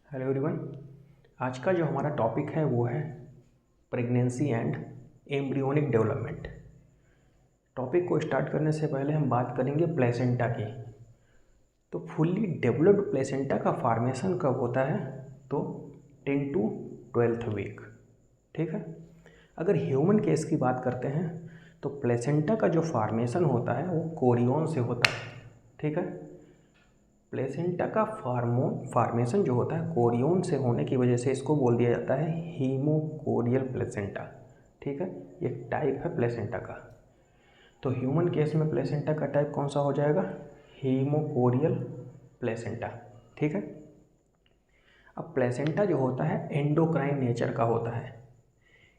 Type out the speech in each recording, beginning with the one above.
Hello everyone. आज का जो हमारा टॉपिक है वो है pregnancy and embryonic development. Topic को स्टार्ट करने से पहले हम बात करेंगे प्लेसेंटा की। तो फुल्ली डेवलप्ड प्लेसेंटा का फॉर्मेशन कब होता है? तो 10 to 12th वीक। ठीक है। अगर ह्यूमन केस की बात करते हैं तो प्लेसेंटा का जो फॉर्मेशन होता है वो कोरियन से होता है। ठीक है। प्लेसेंटा का फॉर्मेशन जो होता है कोरियन से होने की वजह से इसको बोल दिया जाता है हीमोकोरियल प्लेसेंटा। ठीक है, ये टाइप है प्लेसेंटा का। तो ह्यूमन केस में प्लेसेंटा का टाइप कौन सा हो जाएगा? Haemochorial placenta. ठीक है। अब प्लेसेंटा जो होता है एंडोक्राइन नेचर का होता है।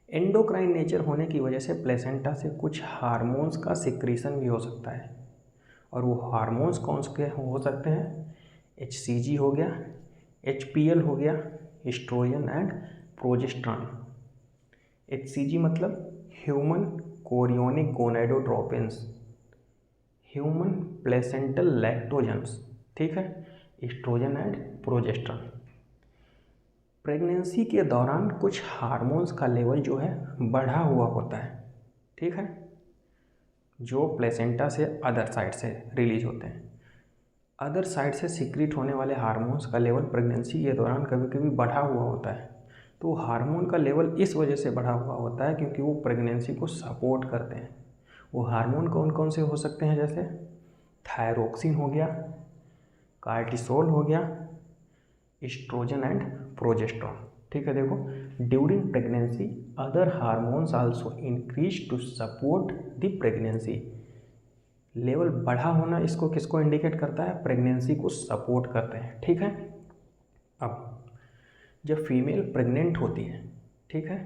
एंडोक्राइन नेचर होने की वजह से प्लेसेंटा से कुछ हार्मोन्स का सिक्रीशन भी हो सकता है। और वो हार्मोन्स कौन से हो सकते हैं? HCG हो गया, HPL हो गया, एस्ट्रोजन एंड प्रोजेस्टेरॉन। HCG मतलब human chorionic gonadotropins, human placental lactogens. ठीक है, एस्ट्रोजन एंड प्रोजेस्टेरॉन। प्रेगनेंसी के दौरान कुछ हार्मोन्स का लेवल जो है बढ़ा हुआ होता है। ठीक है, जो प्लेसेंटा से अदर साइड से रिलीज होते हैं। अदर साइड से सीक्रेट होने वाले हार्मोन्स का लेवल प्रेगनेंसी के दौरान कभी कभी बढ़ा हुआ होता है। तो हार्मोन का लेवल इस वजह से बढ़ा हुआ होता है क्योंकि वो प्रेगनेंसी को सपोर्ट करते हैं। वो हार्मोन कौन कौन से हो सकते हैं? जैसे थायरोक्सिन हो गया, कार्टिसोल हो गया, एस्ट्रोजन एंड प्रोजेस्टेरॉन। ठीक है, देखो during pregnancy other hormones also increase to support the pregnancy. Level बढ़ा होना इसको किसको इंडिकेट करता है? प्रेगनेंसी को सपोर्ट करते हैं। ठीक है। अब जब फीमेल प्रेग्नेंट होती है, ठीक है,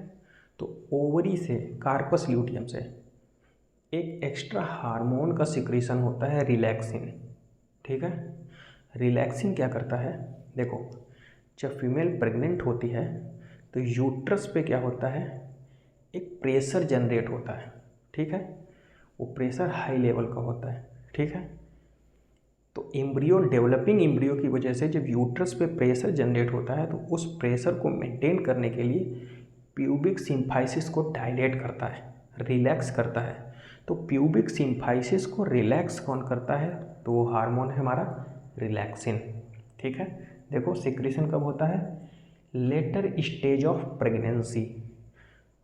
तो ओवरी से कार्पस ल्यूटियम से एक एक्स्ट्रा हार्मोन का सिक्रीशन होता है रिलैक्सिन। ठीक है। रिलैक्सिन क्या करता है? देखो जब फीमेल प्रेग्नेंट होती है तो यूट्रस पे क्या होता है? एक प्रेशर जनरेट होता है। ठीक है, वो प्रेशर हाई लेवल का होता है। ठीक है। तो एम्ब्रियो डेवलपिंग एम्ब्रियो की वजह से जब यूट्रस पे प्रेशर जनरेट होता है तो उस प्रेशर को मेंटेन करने के लिए प्यूबिक सिम्फाइसिस को डायलेट करता है, रिलैक्स करता है। तो प्यूबिक सिम्फाइसिस को रिलैक्स कौन करता है? तो वो हार्मोन है हमारा रिलैक्सिन। ठीक है। देखो सिक्रीशन कब होता है? Later stage of pregnancy.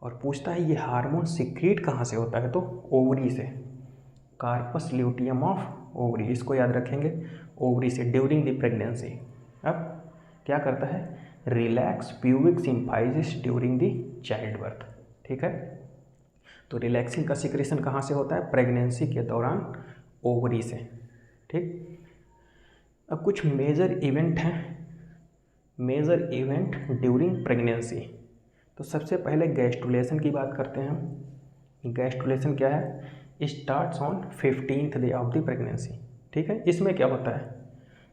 और पूछता है ये हार्मोन सिक्रीट कहाँ से होता है? तो ओवरी से, कार्पस ल्यूटियम ऑफ ओवरी, इसको याद रखेंगे, ओवरी से ड्यूरिंग द प्रेगनेंसी। अब क्या करता है? Relax pubic symphysis during the child birth. ठीक है। तो रिलैक्सिंग का सिक्रेशन कहाँ से होता है? प्रेगनेंसी के दौरान ओवरी से। ठीक। अब कुछ मेजर इवेंट हैं, मेजर इवेंट ड्यूरिंग प्रेगनेंसी। तो सबसे पहले गैस्ट्रुलेशन की बात करते हैं हम। गैस्ट्रुलेशन क्या है? Starts on 15th day of the pregnancy. ठीक है। इसमें क्या होता है?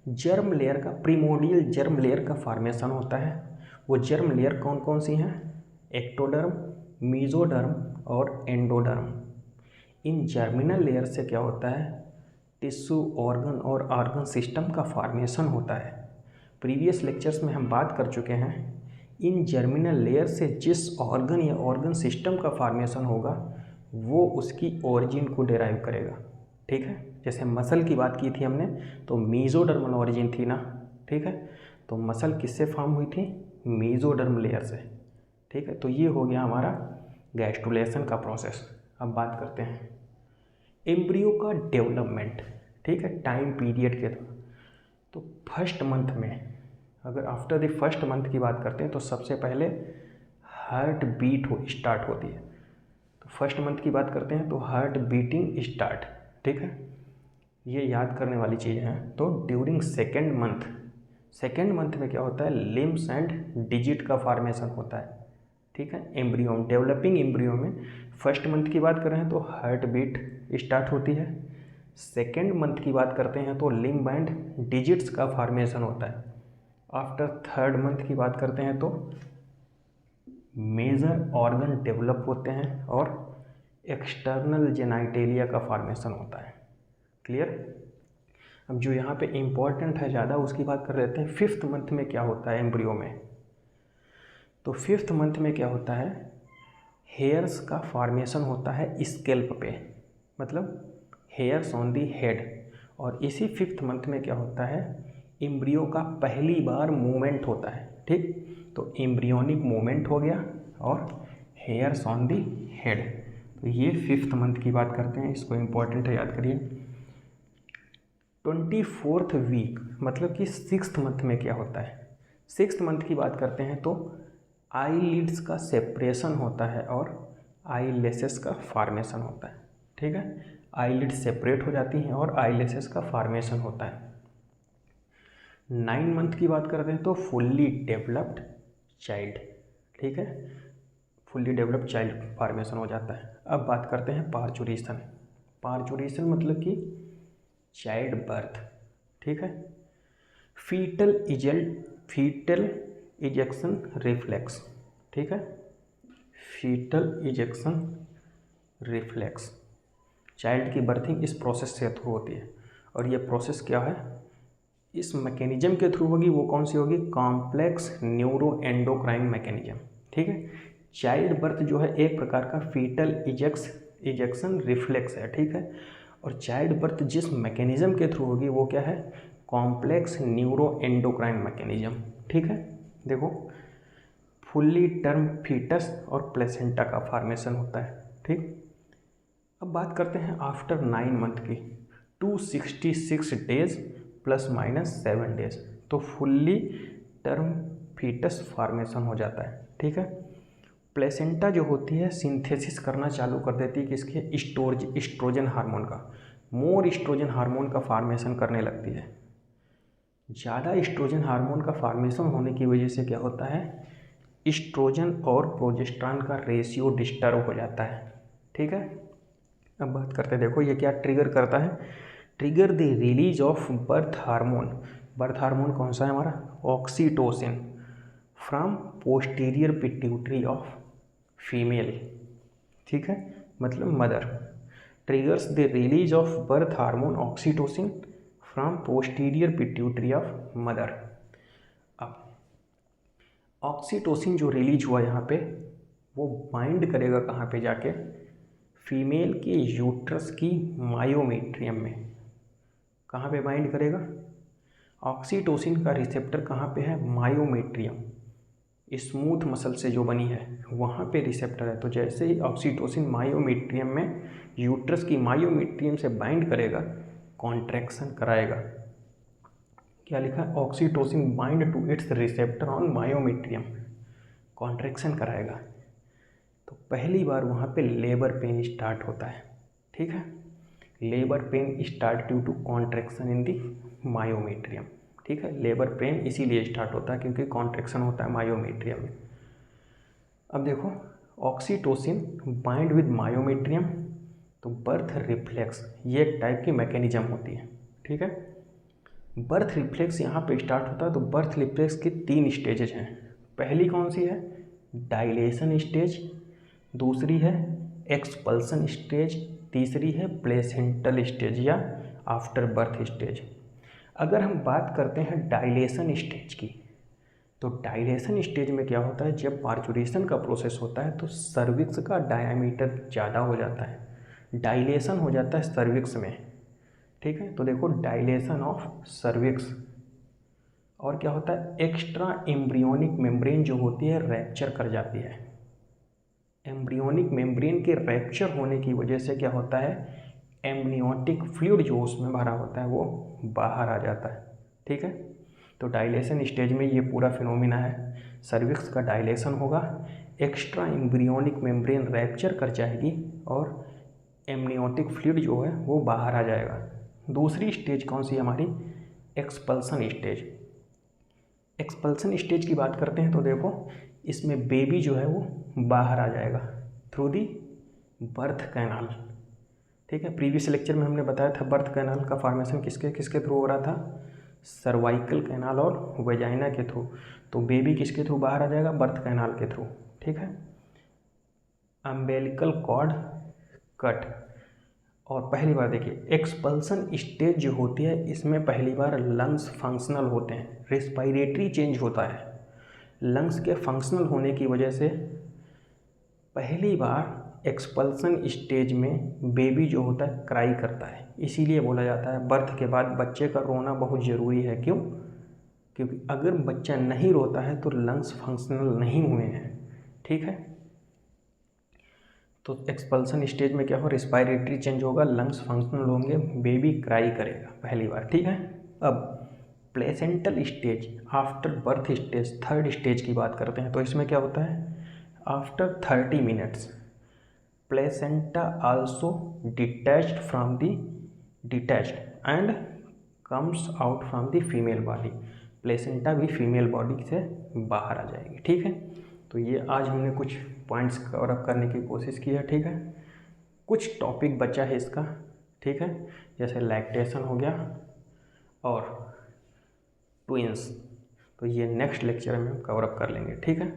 जर्म लेयर का, प्रीमोडियल जर्म लेयर का फॉर्मेशन होता है। वो जर्म लेयर कौन कौन सी हैं? एक्टोडर्म, मीजोडर्म और एंडोडर्म। इन जर्मिनल लेयर से क्या होता है? टिश्यू, ऑर्गन और ऑर्गन सिस्टम का फॉर्मेशन होता है। प्रीवियस लेक्चर्स में हम बात कर चुके हैं, इन जर्मिनल लेयर से जिस ऑर्गन या ऑर्गन सिस्टम का फॉर्मेशन होगा वो उसकी ओरिजिन को डिराइव करेगा। ठीक है। जैसे मसल की बात की थी हमने तो मीजोडर्मल ओरिजिन थी ना। ठीक है। तो मसल किससे फॉर्म हुई थी? मीजोडर्म लेयर से। ठीक है। तो ये हो गया हमारा गैस्ट्रुलेशन का प्रोसेस। अब बात करते हैं एम्ब्रियो का डेवलपमेंट। ठीक है, टाइम पीरियड के तो फर्स्ट मंथ में, अगर आफ्टर द फर्स्ट मंथ की बात करते हैं तो सबसे पहले हार्ट बीट स्टार्ट होती है। तो फर्स्ट मंथ की बात करते हैं तो हार्ट बीटिंग स्टार्ट। ठीक है, ये याद करने वाली चीज़ है। तो ड्यूरिंग सेकेंड मंथ में क्या होता है? लिम्स एंड डिजिट का फॉर्मेशन होता है। ठीक है। एम्ब्रियो, डेवलपिंग एम्ब्रियो में फर्स्ट मंथ की बात करें तो हार्ट बीट स्टार्ट होती है। सेकेंड मंथ की बात करते हैं तो लिम्ब एंड डिजिट्स का फॉर्मेशन होता है। आफ्टर थर्ड मंथ की बात करते हैं तो मेजर ऑर्गन डेवलप होते हैं और एक्सटर्नल जेनाइटेलिया का फॉर्मेशन होता है। क्लियर? अब जो यहाँ पे इम्पॉर्टेंट है ज़्यादा उसकी बात कर लेते हैं। 5th मंथ में क्या होता है एम्ब्रियो में? तो 5th मंथ में क्या होता है, हेयर्स का फॉर्मेशन होता है स्कैल्प पे, मतलब हेयर्स ऑन दी हेड। और इसी 5th मंथ में क्या होता है, एम्ब्रियो का पहली बार मूवमेंट होता है। ठीक, तो एम्ब्रियोनिक मूवमेंट हो गया और हेयर्स ऑन दी हेड। तो ये 5th मंथ की बात करते हैं, इसको इम्पोर्टेंट है, याद करिए। 24th वीक मतलब कि 6th मंथ में क्या होता है? 6th मंथ की बात करते हैं तो आई लिड्स का सेपरेशन होता है और आई लेसेस का फॉर्मेशन होता है। ठीक है, आई लिड्स सेपरेट हो जाती हैं और आई लेसेस का फॉर्मेशन होता है। 9 मंथ की बात करते हैं तो फुल्ली डेवलप्ड चाइल्ड। ठीक है, फुल्ली डेवलप्ड चाइल्ड फॉर्मेशन हो जाता है। अब बात करते हैं पार्चुरेशन। पार्चुरेशन मतलब कि चाइल्ड बर्थ। ठीक है, फीटल इजेक्शन रिफ्लेक्स। ठीक है, फीटल इजेक्शन रिफ्लेक्स, चाइल्ड की बर्थिंग इस प्रोसेस से थ्रू होती है। और ये प्रोसेस क्या है, इस मैकेनिज्म के थ्रू होगी। वो कौन सी होगी? Complex neuro endocrine mechanism. ठीक है, चाइल्ड बर्थ जो है एक प्रकार का फीटल इजेक्शन रिफ्लेक्स है। ठीक है, और चाइल्ड बर्थ जिस मैकेनिज्म के थ्रू होगी वो क्या है? Complex neuro endocrine mechanism. ठीक है, देखो फुल्ली टर्म फीटस और प्लेसेंटा का फॉर्मेशन होता है। ठीक, अब बात करते हैं आफ्टर 9 मंथ की। 266 डेज ±7 डेज, तो फुल्ली टर्म फीटस फॉर्मेशन हो जाता है। ठीक है, प्लेसेंटा जो होती है सिंथेसिस करना चालू कर देती है किसके? इस्ट्रोजन हार्मोन का। मोर इस्ट्रोजन हार्मोन का फॉर्मेशन करने लगती है। ज़्यादा इस्ट्रोजन हार्मोन का फॉर्मेशन होने की वजह से क्या होता है, इस्ट्रोजन और प्रोजेस्टेरॉन का रेशियो डिस्टर्ब हो जाता है। ठीक है, अब बात करते हैं, देखो ये क्या ट्रिगर करता है, trigger the release of birth hormone. Birth hormone कौन सा है हमारा? Oxytocin from posterior pituitary of female. ठीक है, मतलब mother. Triggers the release of birth hormone oxytocin from posterior pituitary of mother. अब ऑक्सीटोसिन जो रिलीज हुआ यहाँ पे, वो बाइंड करेगा कहाँ पे जाके? फीमेल के यूट्रस की मायोमेट्रियम में। कहाँ पे बाइंड करेगा? ऑक्सीटोसिन का रिसेप्टर कहाँ पे है? मायोमेट्रियम, स्मूथ मसल से जो बनी है वहाँ पे रिसेप्टर है। तो जैसे ही ऑक्सीटोसिन मायोमेट्रियम में, यूट्रस की मायोमेट्रियम से बाइंड करेगा, कॉन्ट्रैक्शन कराएगा। क्या लिखा है? Oxytocin bind to its receptor on myometrium, contraction कराएगा। तो पहली बार वहाँ पे लेबर पेन स्टार्ट होता है। ठीक है, labour pain start due to contraction in the myometrium. ठीक है, लेबर पेन इसीलिए स्टार्ट होता है क्योंकि कॉन्ट्रैक्शन होता है मायोमेट्रियम में। अब देखो ऑक्सीटोसिन बाइंड विद मायोमेट्रियम, तो बर्थ रिफ्लेक्स ये एक टाइप की मैकेनिज्म होती है। ठीक है, बर्थ रिफ्लेक्स यहाँ पे स्टार्ट होता है। तो बर्थ रिफ्लेक्स की 3 स्टेजेज हैं। पहली कौन सी है? डायलेशन स्टेज, दूसरी है एक्सपल्सन स्टेज, तीसरी है प्लेसेंटल स्टेज या आफ्टर बर्थ स्टेज। अगर हम बात करते हैं डायलेशन स्टेज की, तो डायलेशन स्टेज में क्या होता है, जब पार्चुरेशन का प्रोसेस होता है तो सर्विक्स का डायामीटर ज़्यादा हो जाता है, डायलेशन हो जाता है सर्विक्स में। ठीक है, तो देखो डायलेशन ऑफ सर्विक्स। और क्या होता है, एक्स्ट्रा एम्ब्रियोनिक मेम्ब्रेन जो होती है रैप्चर कर जाती है। एम्ब्रियोनिक मेम्ब्रेन के रैप्चर होने की वजह से क्या होता है, एमनियोटिक फ्लूइड जो उसमें भरा होता है वो बाहर आ जाता है। ठीक है, तो डायलेशन स्टेज में ये पूरा फिनोमिना है। सर्विक्स का डायलेशन होगा, एक्स्ट्रा एम्ब्रियोनिक मेम्ब्रेन रैप्चर कर जाएगी और एमनियोटिक फ्लूइड जो है वो बाहर आ जाएगा। दूसरी स्टेज कौन सी है हमारी, एक्सपल्सन स्टेज। एक्सपल्सन स्टेज की बात करते हैं तो देखो इसमें बेबी जो है वो बाहर आ जाएगा थ्रू दी बर्थ कैनाल। ठीक है, प्रीवियस लेक्चर में हमने बताया था बर्थ कैनाल का फॉर्मेशन किसके किसके थ्रू हो रहा था, सर्वाइकल कैनाल और वेजाइना के थ्रू। तो बेबी किसके थ्रू बाहर आ जाएगा, बर्थ कैनाल के थ्रू। ठीक है, अम्बेलिकल कॉर्ड कट और पहली बार देखिए एक्सपल्सन स्टेज जो होती है इसमें पहली बार लंग्स फंक्शनल होते हैं, रेस्पिरेटरी चेंज होता है। लंग्स के फंक्शनल होने की वजह से पहली बार एक्सपल्सन स्टेज में बेबी जो होता है क्राई करता है। इसीलिए बोला जाता है बर्थ के बाद बच्चे का रोना बहुत ज़रूरी है। क्यों? क्योंकि अगर बच्चा नहीं रोता है तो लंग्स फंक्शनल नहीं हुए हैं। ठीक है, तो एक्सपल्सन स्टेज में क्या हो, रिस्पायरेटरी चेंज होगा, लंग्स फंक्शनल होंगे, बेबी क्राई करेगा पहली बार। ठीक है, अब placental stage after birth stage, third stage की बात करते हैं। तो इसमें क्या होता है, after 30 minutes placenta also detached and comes out from the female body. Placenta भी फीमेल बॉडी से बाहर आ जाएगी। ठीक है, तो ये आज हमने कुछ पॉइंट्स कवर अप करने की कोशिश की है। ठीक है, कुछ टॉपिक बचा है इसका। ठीक है, जैसे लैक्टेशन हो गया और ट्विंस, तो ये नेक्स्ट लेक्चर में हम कवर अप कर लेंगे। ठीक है।